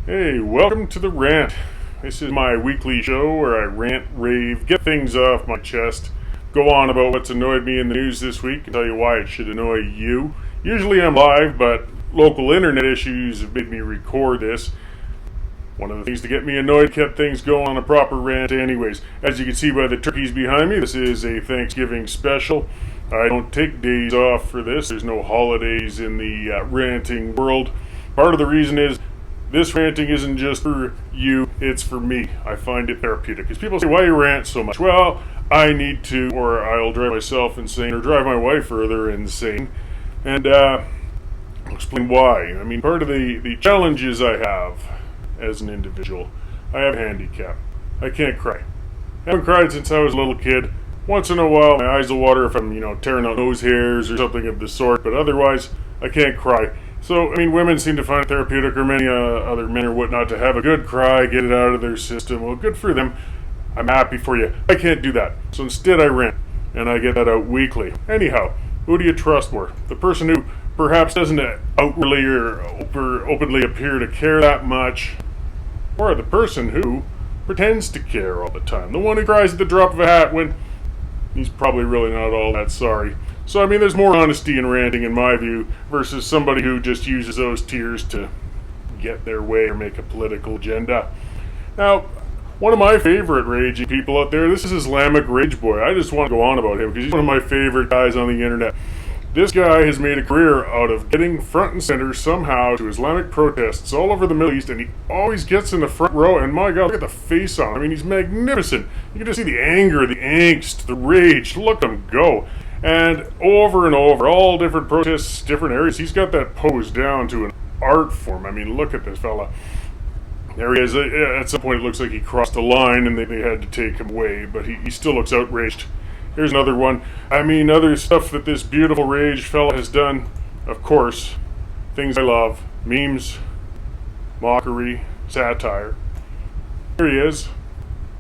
Hey, welcome to the Rant. This is my weekly show where I rant, rave, get things off my chest, go on about what's annoyed me in the news this week, and tell you why it should annoy you. Usually I'm live, but local internet issues have made me record this. One of the things to get me annoyed kept things going on a proper rant anyways. As you can see by the turkeys behind me, this is a Thanksgiving special. I don't take days off for this. There's no holidays in the ranting world. Part of the reason is this ranting isn't just for you, it's for me. I find it therapeutic. Because people say, why you rant so much? Well, I need to, or I'll drive myself insane, or drive my wife further insane. And I'll explain why. I mean, part of the challenges I have as an individual, I have a handicap. I can't cry. I haven't cried since I was a little kid. Once in a while, my eyes will water if I'm, tearing out nose hairs or something of the sort, but otherwise, I can't cry. So, I mean, women seem to find it therapeutic, or many other men or whatnot, to have a good cry, get it out of their system. Well, good for them. I'm happy for you. I can't do that. So instead, I rant, and I get that out weekly. Anyhow, who do you trust more? The person who perhaps doesn't outwardly or openly appear to care that much, or the person who pretends to care all the time? The one who cries at the drop of a hat when he's probably really not all that sorry. So, I mean, there's more honesty in ranting, in my view, versus somebody who just uses those tears to get their way or make a political agenda. Now, one of my favorite raging people out there, this is Islamic Rage Boy. I just want to go on about him because he's one of my favorite guys on the internet. This guy has made a career out of getting front and center somehow to Islamic protests all over the Middle East, and he always gets in the front row, and my God, look at the face on him. I mean, he's magnificent. You can just see the anger, the angst, the rage. Look at him go. And over and over, all different protests, different areas, he's got that pose down to an art form. I mean, look at this fella. There he is. At some point, it looks like he crossed the line, and they had to take him away, but he still looks outraged. Here's another one. I mean, other stuff that this beautiful rage fella has done. Of course, things I love. Memes, mockery, satire. Here he is,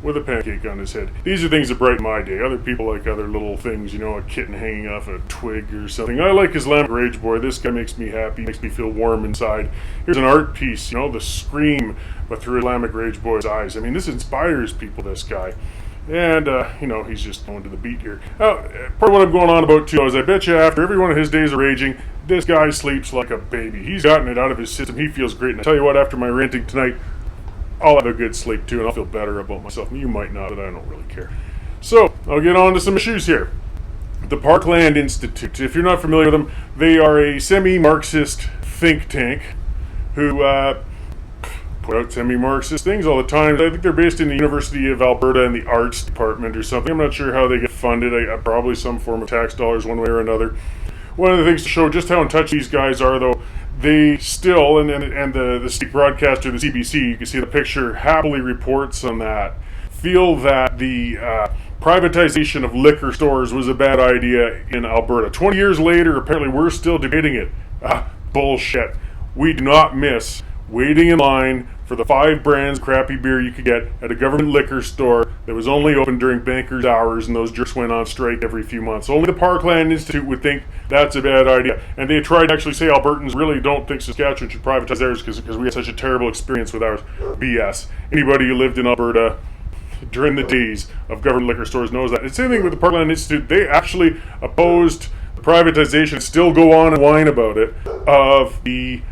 with a pancake on his head. These are things that brighten my day. Other people like other little things, a kitten hanging off a twig or something. I like Islamic Rage Boy. This guy makes me happy, makes me feel warm inside. Here's an art piece, the scream, but through Islamic Rage Boy's eyes. I mean, this inspires people, this guy. And, he's just going to the beat here. Now, part of what I'm going on about, too, is I bet you after every one of his days of raging, this guy sleeps like a baby. He's gotten it out of his system. He feels great. And I tell you what, after my ranting tonight, I'll have a good sleep, too, and I'll feel better about myself. You might not, but I don't really care. So, I'll get on to some issues here. The Parkland Institute. If you're not familiar with them, they are a semi-Marxist think tank who put out semi-Marxist things all the time. I think they're based in the University of Alberta in the arts department or something. I'm not sure how they get funded. Probably some form of tax dollars one way or another. One of the things to show just how in touch these guys are, though, they still, and the state broadcaster, the CBC, you can see the picture, happily reports on that, feel that the privatization of liquor stores was a bad idea in Alberta. 20 years later, apparently we're still debating it. Bullshit. We do not miss waiting in line for the 5 brands of crappy beer you could get at a government liquor store that was only open during bankers' hours, and those jerks went on strike every few months. Only the Parkland Institute would think that's a bad idea. And they tried to actually say Albertans really don't think Saskatchewan should privatize theirs because we had such a terrible experience with ours. BS. Anybody who lived in Alberta during the days of government liquor stores knows that. It's the same thing with the Parkland Institute. They actually opposed the privatization, still go on and whine about it, of the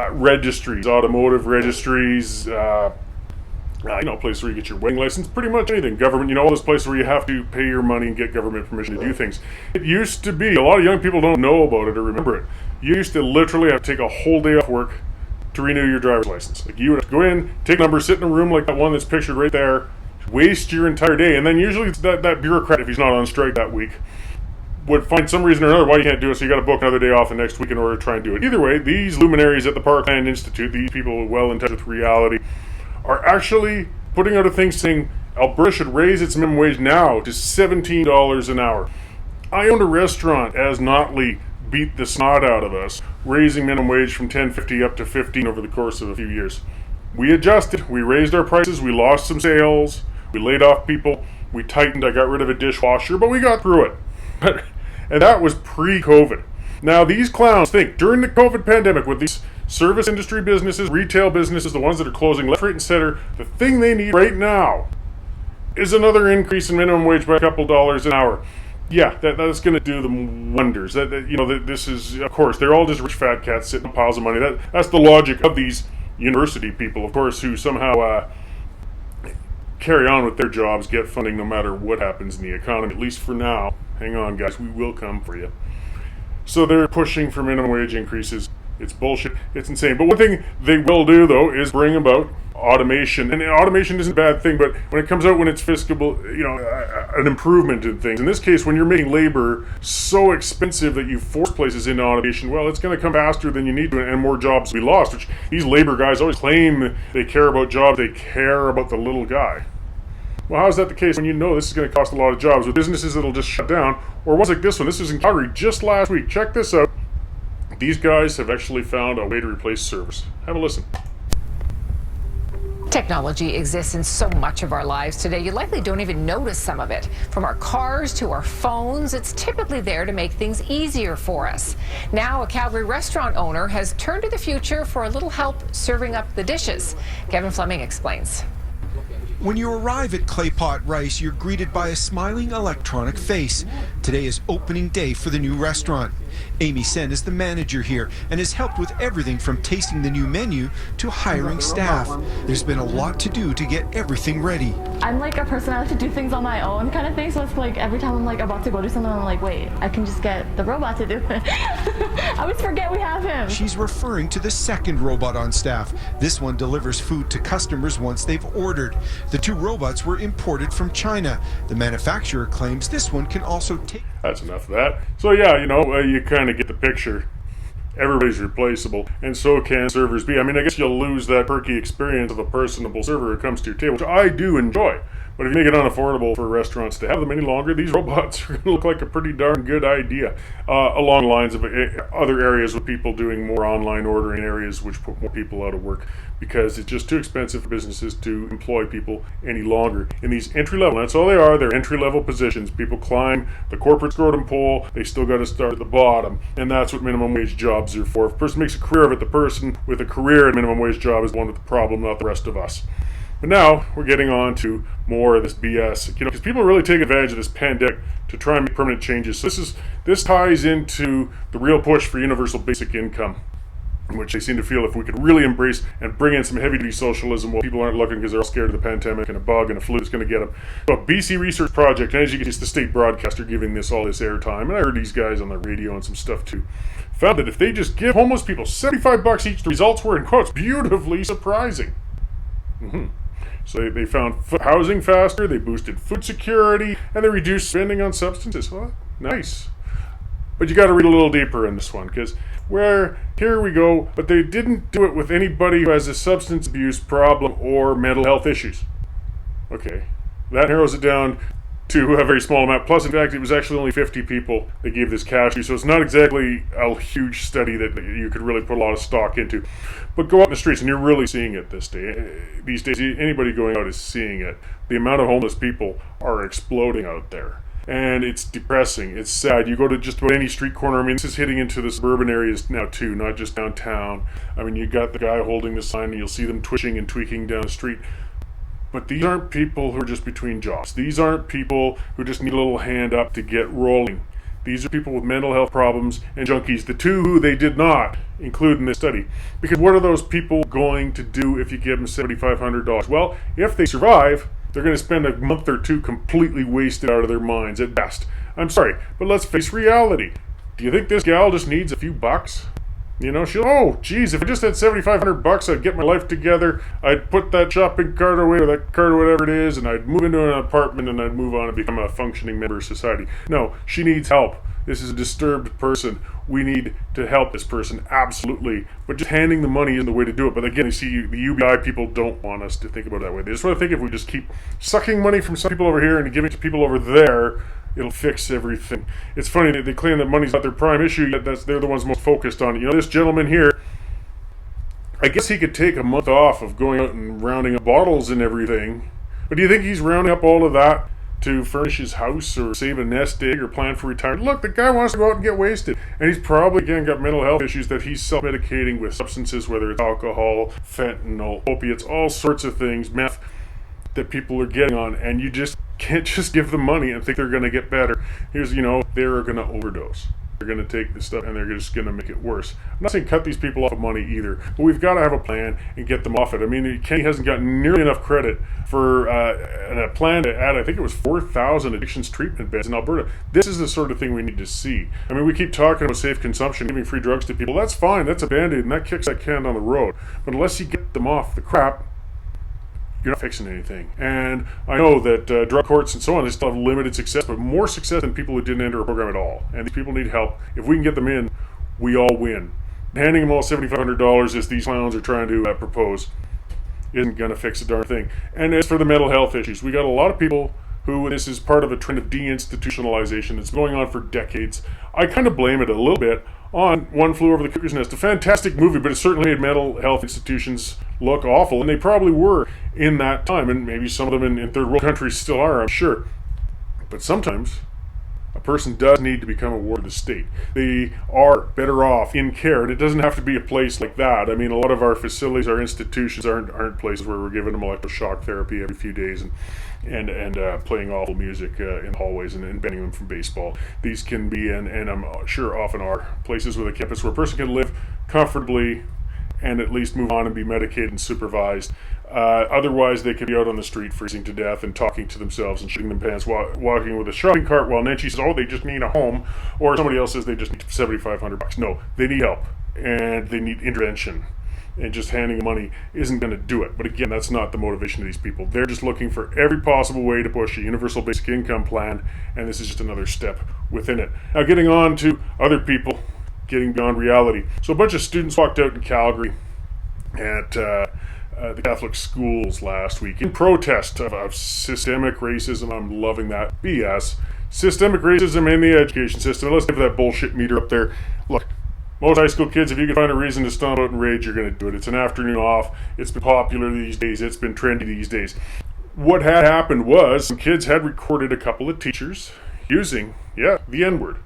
registries, automotive registries, places where you get your wedding license, pretty much anything. Government, all those places where you have to pay your money and get government permission to do things. It used to be, a lot of young people don't know about it or remember it. You used to literally have to take a whole day off work to renew your driver's license. Like, you would have to go in, take a number, sit in a room like that one that's pictured right there, waste your entire day, and then usually it's that bureaucrat, if he's not on strike that week, would find some reason or another why you can't do it, so you got to book another day off the next week in order to try and do it. Either way, these luminaries at the Parkland Institute, these people well in touch with reality, are actually putting out a thing saying Alberta should raise its minimum wage now to $17 an hour. I owned a restaurant as Notley beat the snot out of us, raising minimum wage from $10.50 up to $15 over the course of a few years. We adjusted, we raised our prices, we lost some sales, we laid off people, we tightened, I got rid of a dishwasher, but we got through it. And that was pre-COVID. Now, these clowns think during the COVID pandemic with these service industry businesses, retail businesses, the ones that are closing left, right, and center, the thing they need right now is another increase in minimum wage by a couple dollars an hour. Yeah, that's going to do them wonders. This is, of course, they're all just rich fat cats sitting on piles of money. That's the logic of these university people, of course, who somehow carry on with their jobs, get funding no matter what happens in the economy, at least for now. Hang on, guys, we will come for you. So they're pushing for minimum wage increases. It's bullshit. It's insane. But one thing they will do, though, is bring about automation. And automation isn't a bad thing, but when it comes out when it's fiscal, an improvement in things. In this case, when you're making labor so expensive that you force places into automation, well, it's going to come faster than you need to, and more jobs will be lost, which these labor guys always claim they care about jobs. They care about the little guy. Well, how is that the case when you know this is going to cost a lot of jobs with businesses that'll just shut down, or ones like this one? This was in Calgary just last week. Check this out. These guys have actually found a way to replace servers. Have a listen. Technology exists in so much of our lives today, you likely don't even notice some of it. From our cars to our phones, it's typically there to make things easier for us. Now, a Calgary restaurant owner has turned to the future for a little help serving up the dishes. Kevin Fleming explains. When you arrive at Clay Pot Rice, you're greeted by a smiling electronic face. Today is opening day for the new restaurant. Amy Sen is the manager here and has helped with everything from tasting the new menu to hiring staff. There's been a lot to do to get everything ready. I'm like a person that likes to do things on my own kind of thing, so it's like every time I'm like about to go do something, I'm like, wait, I can just get the robot to do it. I always forget we have him. She's referring to the second robot on staff. This one delivers food to customers once they've ordered. The two robots were imported from China. The manufacturer claims this one can also take... That's enough of that. So yeah, you kind of get the picture. Everybody's replaceable, and so can servers be. I mean, I guess you'll lose that perky experience of a personable server who comes to your table, which I do enjoy. But if you make it unaffordable for restaurants to have them any longer, these robots are going to look like a pretty darn good idea. Along the lines of other areas with people doing more online ordering, areas which put more people out of work because it's just too expensive for businesses to employ people any longer. In these entry-level, that's all they are, they're entry-level positions. People climb the corporate scrotum pole, they still got to start at the bottom, and that's what minimum wage jobs are for. If a person makes a career of it, the person with a career at minimum wage job is the one with the problem, not the rest of us. But now we're getting on to more of this BS, because people really take advantage of this pandemic to try and make permanent changes. So this ties into the real push for universal basic income, in which they seem to feel if we could really embrace and bring in some heavy-duty socialism, well, people aren't looking because they're all scared of the pandemic and a bug and a flu is going to get them. So a BC Research Project, and as you can see, it's the state broadcaster giving this all this airtime, and I heard these guys on the radio and some stuff too, found that if they just give homeless people $75 each, the results were, in quotes, beautifully surprising. So they found housing faster, they boosted food security, and they reduced spending on substances. Well, nice. But you got to read a little deeper in this one, because here we go, but they didn't do it with anybody who has a substance abuse problem or mental health issues. Okay, that narrows it down to a very small amount. Plus, in fact, it was actually only 50 people they gave this cash to, so it's not exactly a huge study that you could really put a lot of stock into. But go out in the streets, and you're really seeing it these days. Anybody going out is seeing it. The amount of homeless people are exploding out there. And it's depressing. It's sad. You go to just about any street corner. I mean, this is hitting into the suburban areas now too, not just downtown. I mean, you got the guy holding the sign, and you'll see them twitching and tweaking down the street. But these aren't people who are just between jobs. These aren't people who just need a little hand up to get rolling. These are people with mental health problems and junkies, the two who they did not include in this study. Because what are those people going to do if you give them $7,500? Well, if they survive, they're going to spend a month or two completely wasted out of their minds at best. I'm sorry, but let's face reality. Do you think this gal just needs a few bucks? Oh, geez, if I just had $7,500, I'd get my life together, I'd put that shopping cart away, or that cart or whatever it is, and I'd move into an apartment, and I'd move on and become a functioning member of society. No, she needs help. This is a disturbed person. We need to help this person, absolutely. But just handing the money isn't the way to do it. But again, you see, the UBI people don't want us to think about it that way. They just want to think if we just keep sucking money from some people over here and giving it to people over there, it'll fix everything. It's funny that they claim that money's not their prime issue, yet they're the ones most focused on it. This gentleman here, I guess he could take a month off of going out and rounding up bottles and everything. But do you think he's rounding up all of that to furnish his house or save a nest egg or plan for retirement. Look, the guy wants to go out and get wasted. And he's probably, again, got mental health issues that he's self-medicating with substances, whether it's alcohol, fentanyl, opiates, all sorts of things, meth, that people are getting on. And you just can't just give them money and think they're going to get better. They're going to overdose. They're going to take this stuff and they're just going to make it worse. I'm not saying cut these people off of money either, but we've got to have a plan and get them off it. I mean, Kenny hasn't gotten nearly enough credit for a plan to add, I think it was 4,000 addictions treatment beds in Alberta. This is the sort of thing we need to see. I mean, we keep talking about safe consumption, giving free drugs to people. That's fine. That's a Band-Aid, and that kicks that can down the road. But unless you get them off the crap, you're not fixing anything. And I know that drug courts and so on, they still have limited success, but more success than people who didn't enter a program at all. And these people need help. If we can get them in, we all win. Handing them all $7,500 as these clowns are trying to propose isn't going to fix a darn thing. And as for the mental health issues, we got a lot of people who this is part of a trend of deinstitutionalization that's going on for decades. I kind of blame it a little bit on One Flew Over the Cuckoo's Nest. A fantastic movie, but it certainly made mental health institutions look awful, and they probably were in that time, and maybe some of them in third world countries still are, I'm sure. But sometimes a person does need to become a ward of the state. They are better off in care, and it doesn't have to be a place like that. I mean, a lot of our facilities, our institutions aren't places where we're giving them electroshock therapy every few days and playing awful music in the hallways and banning them from baseball. These can be, and I'm sure often are, places with a campus where a person can live comfortably and at least move on and be medicated and supervised. Otherwise, they could be out on the street freezing to death and talking to themselves and shitting them pants, walking with a shopping cart while Nancy says, oh, they just need a home, or somebody else says they just need $7,500. No, they need help, and they need intervention. And just handing them money isn't going to do it. But again, that's not the motivation of these people. They're just looking for every possible way to push a universal basic income plan, and this is just another step within it. Now, getting on to other people getting beyond reality. So a bunch of students walked out in Calgary at the Catholic schools last week in protest of systemic racism. I'm loving that BS. Systemic racism in the education system. Let's give that bullshit meter up there. Look, most high school kids, if you can find a reason to stomp out and rage, you're going to do it. It's an afternoon off. It's been popular these days. It's been trendy these days. What had happened was some kids had recorded a couple of teachers using, the N-word.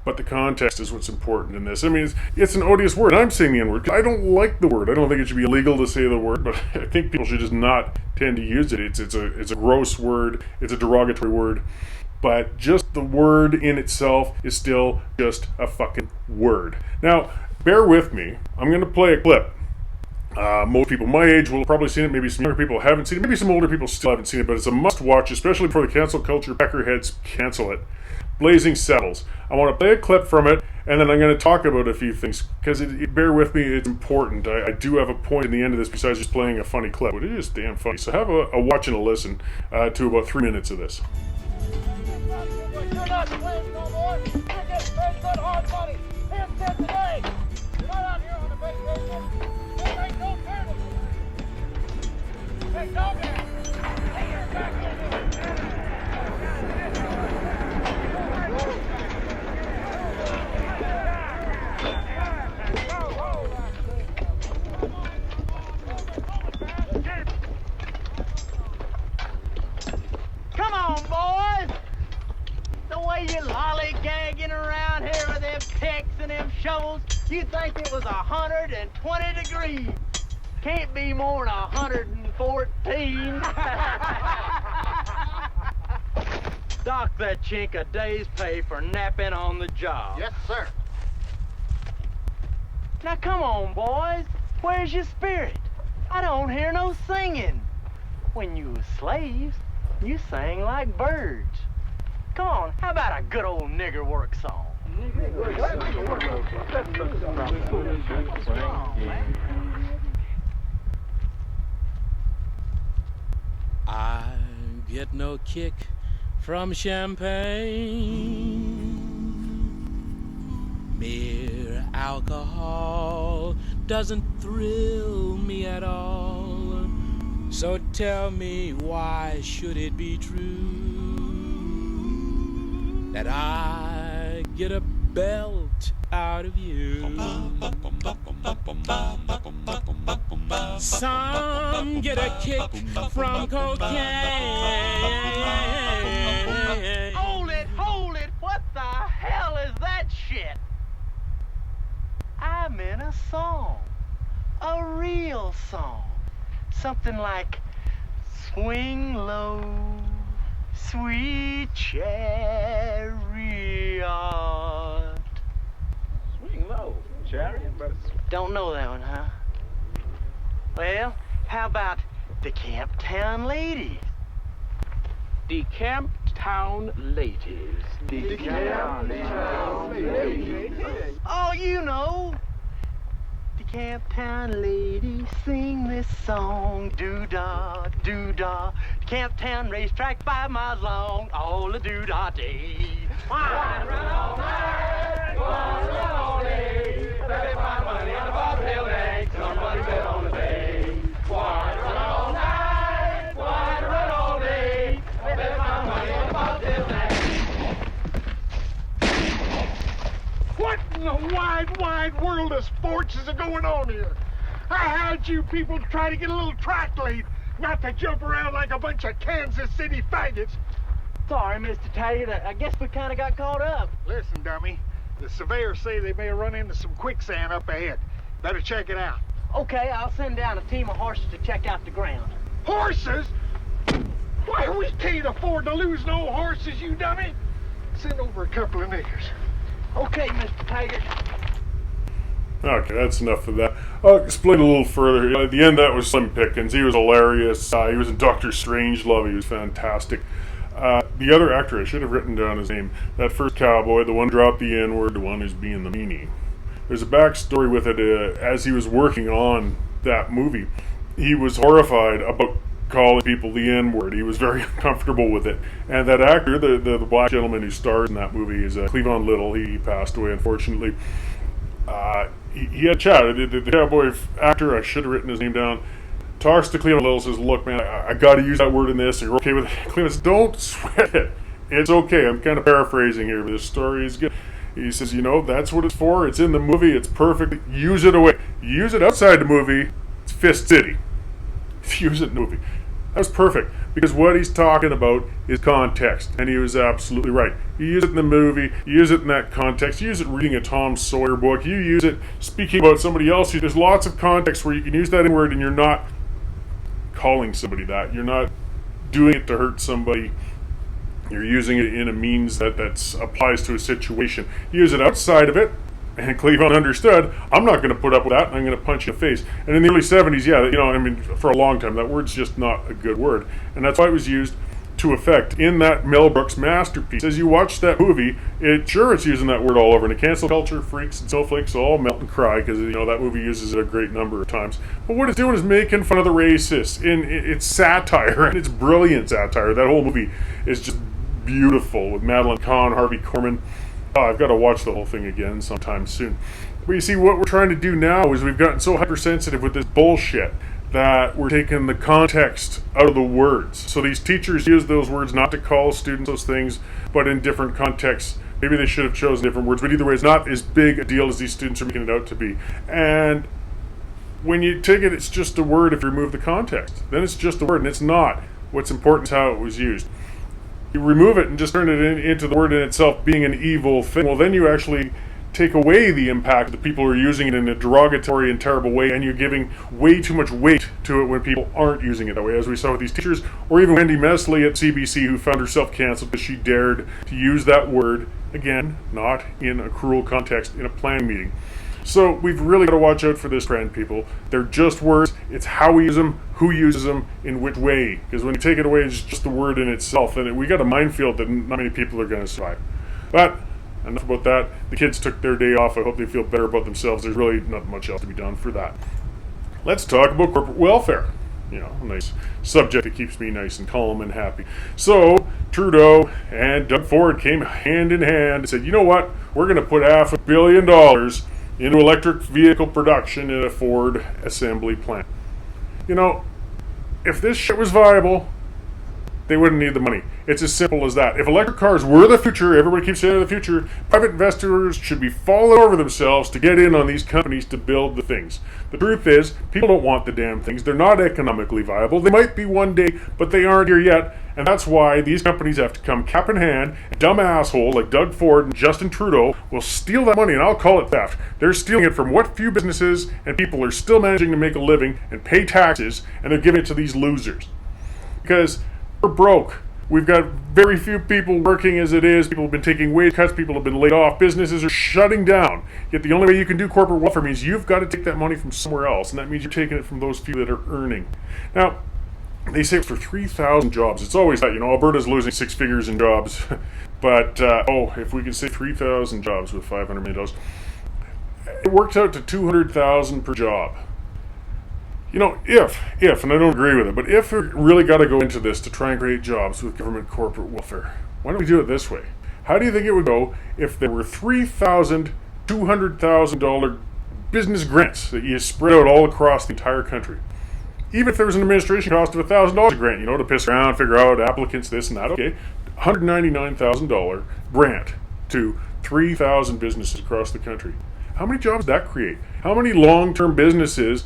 But the context is what's important in this. I mean, it's an odious word. I'm saying the N-word because I don't like the word. I don't think it should be illegal to say the word, but I think people should just not tend to use it. It's a gross word. It's a derogatory word. But just the word in itself is still just a fucking word. Now, bear with me. I'm going to play a clip. Most people my age will have probably seen it. Maybe some younger people haven't seen it. Maybe some older people still haven't seen it. But it's a must-watch, especially before the cancel culture peckerheads cancel it. Blazing Saddles. I want to play a clip from it, and then I'm going to talk about a few things, because bear with me, it's important. I do have a point in the end of this besides just playing a funny clip, but it is damn funny. So have a watch and a listen to about 3 minutes of this. You're not slaves no more. You're getting paid good hard money. Hands dead today. You're not out here on a vacation. There ain't no fairness. Hey, dog there. Hey, you're back Come on, boys. The way you lollygagging around here with them picks and them shovels, you think it was 120 degrees. Can't be more than 114. Dock that chink a day's pay for napping on the job. Yes, sir. Now come on, boys. Where's your spirit? I don't hear no singing. When you was slaves, you sang like birds. Come on, how about a good old nigger work song? I get no kick from champagne. Mere alcohol doesn't thrill me at all. So tell me, why should it be true that I get a belt out of you? Some get a kick from cocaine. Hold it! What the hell is that shit? I'm in a song. A real song. Something like Swing Low, Sweet Chariot. Swing Low, Chariot? Don't know that one, huh? Well, how about the Camptown Ladies? The Camptown Ladies. The Camptown Ladies. Oh, you know. The Camptown Ladies sing this song. Doo-dah, doo-dah. The Camptown racetrack 5 miles long. All the doo-dah day. Why run all night? Why run all day? They find money on the bobtail bank. Somebody bet on the bay. Why run all night? Why run all day? They find money on the bobtail bank. What in the wide world of sports is going on here? I had you people try to get a little track lead, not to jump around like a bunch of Kansas City faggots. Sorry, Mr. Taggart. I guess we kind of got caught up. Listen, dummy, the surveyors say they may run into some quicksand up ahead. Better check it out. Okay, I'll send down a team of horses to check out the ground. Horses? Why, we can't afford to lose no horses, you dummy. Send over a couple of niggers. Okay, Mr. Taggart. Okay, that's enough of that. I'll explain a little further. At the end, that was Slim Pickens. He was hilarious. He was in Dr. Strangelove. He was fantastic. The other actor, I should have written down his name. That first cowboy, the one dropped the N-word, the one who's being the meanie. There's a backstory with it. As he was working on that movie, he was horrified about calling people the N-word. He was very uncomfortable with it. And that actor, the black gentleman who stars in that movie, is Cleavon Little. He passed away, unfortunately. He had a chat. The cowboy actor, I should have written his name down, talks to Cleavon Little, says, look, man, I got to use that word in this. Are you okay with it? Cleavon says, don't sweat it. It's okay. I'm kind of paraphrasing here, but this story is good. He says, that's what it's for. It's in the movie. It's perfect. Use it away. Use it outside the movie. It's Fist City. Use it in the movie. That was perfect, because what he's talking about is context, and he was absolutely right. You use it in the movie, you use it in that context, you use it reading a Tom Sawyer book, you use it speaking about somebody else. There's lots of context where you can use that N-word and you're not calling somebody that. You're not doing it to hurt somebody. You're using it in a means that applies to a situation. Use it outside of it, and Cleavon understood, I'm not going to put up with that, and I'm going to punch you in the face. And in the early 70s, for a long time, that word's just not a good word. And that's why it was used to effect in that Mel Brooks masterpiece. As you watch that movie, it's using that word all over. And the cancel culture freaks and snowflakes all melt and cry, because, that movie uses it a great number of times. But what it's doing is making fun of the racists. It's satire, and it's brilliant satire. That whole movie is just beautiful, with Madeline Kahn, Harvey Korman. I've got to watch the whole thing again sometime soon. But you see, what we're trying to do now is we've gotten so hypersensitive with this bullshit that we're taking the context out of the words. So these teachers use those words not to call students those things, but in different contexts. Maybe they should have chosen different words, but either way, it's not as big a deal as these students are making it out to be. And when you take it, it's just a word if you remove the context. Then it's just a word, and it's not. What's important is how it was used. You remove it and just turn it into the word in itself being an evil thing, well, then you actually take away the impact of the people who are using it in a derogatory and terrible way, and you're giving way too much weight to it when people aren't using it that way, as we saw with these teachers, or even Wendy Mesley at CBC, who found herself canceled because she dared to use that word, again, not in a cruel context, in a planning meeting. So we've really got to watch out for this trend, people. They're just words. It's how we use them, who uses them, in which way. Because when you take it away, it's just the word in itself. And we got a minefield that not many people are going to survive. But enough about that. The kids took their day off. I hope they feel better about themselves. There's really not much else to be done for that. Let's talk about corporate welfare. A nice subject that keeps me nice and calm and happy. So Trudeau and Doug Ford came hand in hand and said, you know what? We're going to put $500 million into electric vehicle production in a Ford assembly plant. If this shit was viable, they wouldn't need the money. It's as simple as that. If electric cars were the future, everybody keeps saying the future, private investors should be falling over themselves to get in on these companies to build the things. The truth is, people don't want the damn things. They're not economically viable. They might be one day, but they aren't here yet. And that's why these companies have to come cap in hand. Dumb assholes like Doug Ford and Justin Trudeau will steal that money, and I'll call it theft. They're stealing it from what few businesses and people are still managing to make a living and pay taxes, and they're giving it to these losers. Because we're broke. We've got very few people working as it is. People have been taking wage cuts. People have been laid off. Businesses are shutting down. Yet the only way you can do corporate welfare means you've got to take that money from somewhere else, and that means you're taking it from those few that are earning. Now, they say for 3,000 jobs. It's always that, Alberta's losing six figures in jobs. But, if we can save 3,000 jobs with $500 million, it works out to 200,000 per job. If, and I don't agree with it, but if we really got to go into this to try and create jobs with government corporate welfare, why don't we do it this way? How do you think it would go if there were 3,000 $200,000 business grants that you spread out all across the entire country? Even if there was an administration cost of $1,000 a grant, to piss around, figure out applicants, this and that, okay, $199,000 grant to 3,000 businesses across the country. How many jobs would that create? How many long-term businesses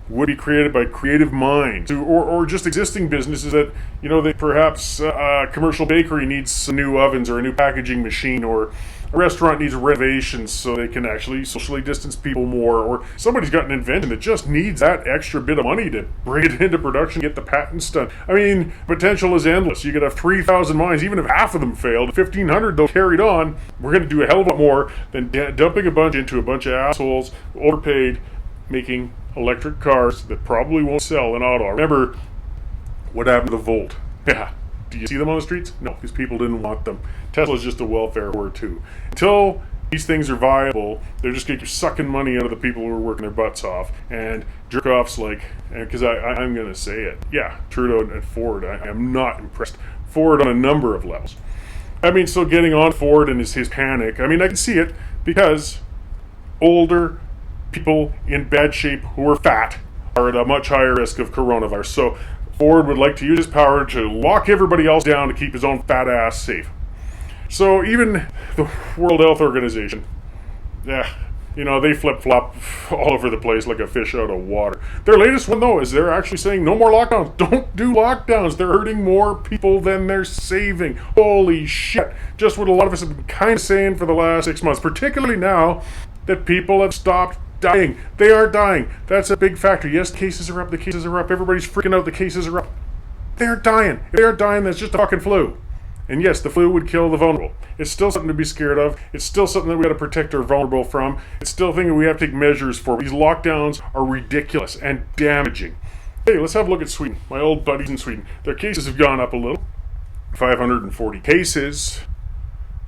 would be created by creative minds, or just existing businesses that, they perhaps a commercial bakery needs some new ovens or a new packaging machine, or a restaurant needs renovations so they can actually socially distance people more, or somebody's got an invention that just needs that extra bit of money to bring it into production, get the patents done. I mean, potential is endless. You could have 3,000 mines, even if half of them failed, 1,500 though carried on. We're going to do a hell of a lot more than dumping a bunch into a bunch of assholes, overpaid, making electric cars that probably won't sell in Ottawa. Remember what happened to the Volt? Yeah. Do you see them on the streets? No, because people didn't want them. Tesla's just a welfare whore too. Until these things are viable, they're just going to keep sucking money out of the people who are working their butts off. And jerk-offs because I'm going to say it. Yeah, Trudeau and Ford, I am not impressed. Ford on a number of levels. So getting on Ford and his panic, I can see it because older people in bad shape who are fat are at a much higher risk of coronavirus. So Ford would like to use his power to lock everybody else down to keep his own fat ass safe. So even the World Health Organization, they flip-flop all over the place like a fish out of water. Their latest one, though, is they're actually saying no more lockdowns. Don't do lockdowns. They're hurting more people than they're saving. Holy shit. Just what a lot of us have been kind of saying for the last 6 months, particularly now that people have stopped dying. They are dying. That's a big factor. Yes, cases are up. The cases are up. Everybody's freaking out. The cases are up. They're dying. If they're dying, that's just a fucking flu. And yes, the flu would kill the vulnerable. It's still something to be scared of. It's still something that we got to protect our vulnerable from. It's still a thing that we have to take measures for. These lockdowns are ridiculous and damaging. Hey, let's have a look at Sweden. My old buddies in Sweden. Their cases have gone up a little. 540 cases.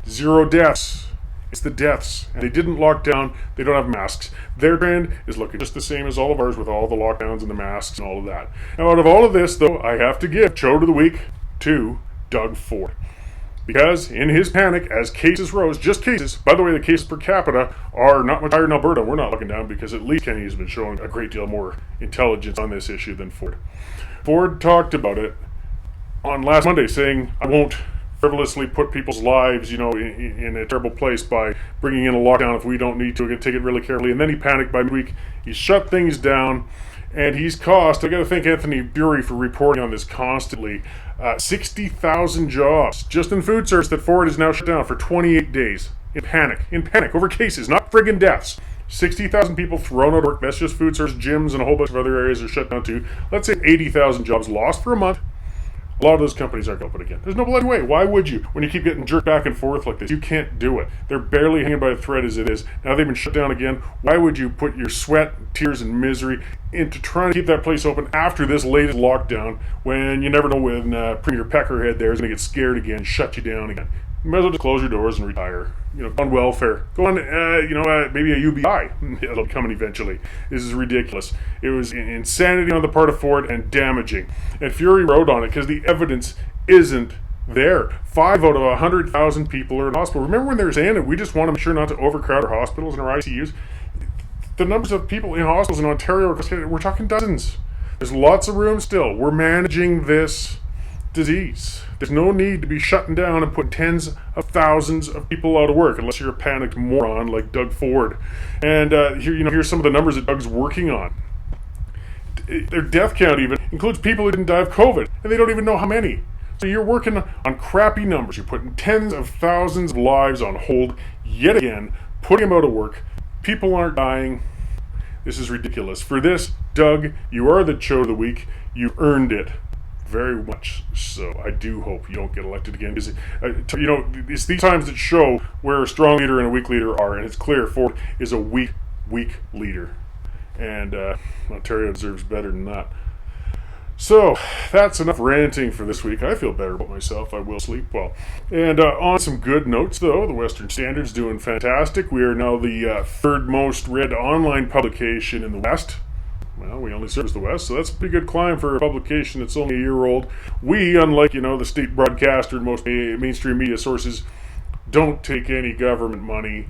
0 deaths. It's the deaths, and they didn't lock down. They don't have masks. Their trend is looking just the same as all of ours with all the lockdowns and the masks and all of that. Now, out of all of this, though, I have to give Show to the Week to Doug Ford. Because in his panic, as cases rose, just cases, by the way, the cases per capita are not much higher in Alberta. We're not looking down because at least Kenny has been showing a great deal more intelligence on this issue than Ford. Ford talked about it on last Monday, saying, I won't frivolously put people's lives, in a terrible place by bringing in a lockdown if we don't need to. We're going to take it really carefully. And then he panicked by midweek. He shut things down, and he's cost, I got to thank Anthony Bury for reporting on this constantly, 60,000 jobs just in food service that Ford is now shut down for 28 days in panic over cases, not friggin' deaths. 60,000 people thrown out of work. That's just food service. Gyms and a whole bunch of other areas are shut down too. Let's say 80,000 jobs lost for a month. A lot of those companies aren't open again. There's no bloody way. Why would you? When you keep getting jerked back and forth like this, you can't do it. They're barely hanging by a thread as it is. Now they've been shut down again. Why would you put your sweat, tears, and misery into trying to keep that place open after this latest lockdown when you never know when Premier Peckerhead there is going to get scared again and shut you down again? You might as well just close your doors and retire. Go on welfare. Go on, maybe a UBI. It'll come in eventually. This is ridiculous. It was insanity on the part of Ford and damaging. And Fury wrote on it because the evidence isn't there. 5 out of 100,000 people are in hospital. Remember when they were saying that we just want to make sure not to overcrowd our hospitals and our ICUs? The numbers of people in hospitals in Ontario, we're talking dozens. There's lots of room still. We're managing this disease. There's no need to be shutting down and putting tens of thousands of people out of work unless you're a panicked moron like Doug Ford. And here's some of the numbers that Doug's working on. Their death count even includes people who didn't die of COVID, and they don't even know how many. So you're working on crappy numbers. You're putting tens of thousands of lives on hold yet again, putting them out of work. People aren't dying. This is ridiculous. For this, Doug, you are the Cho of the Week. You've earned it. Very much so. I do hope you don't get elected again. Because, it's these times that show where a strong leader and a weak leader are. And it's clear Ford is a weak leader. And Ontario deserves better than that. So, that's enough ranting for this week. I feel better about myself. I will sleep well. And on some good notes, though, the Western Standard's doing fantastic. We are now the third most read online publication in the West. Well, we only service the West, so that's a pretty good climb for a publication that's only a year old. We, unlike, the state broadcaster and most mainstream media sources, don't take any government money.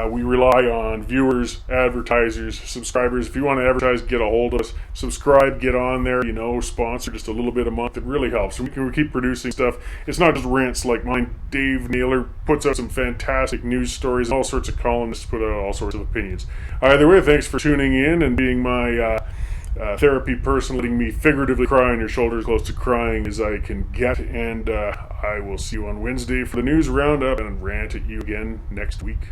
We rely on viewers, advertisers, subscribers. If you want to advertise, get a hold of us. Subscribe, get on there, sponsor just a little bit a month. It really helps. We can keep producing stuff. It's not just rants like mine. Dave Naylor puts out some fantastic news stories. All sorts of columnists put out all sorts of opinions. Either way, thanks for tuning in and being my therapy person, letting me figuratively cry on your shoulders, close to crying as I can get. And I will see you on Wednesday for the news roundup and rant at you again next week.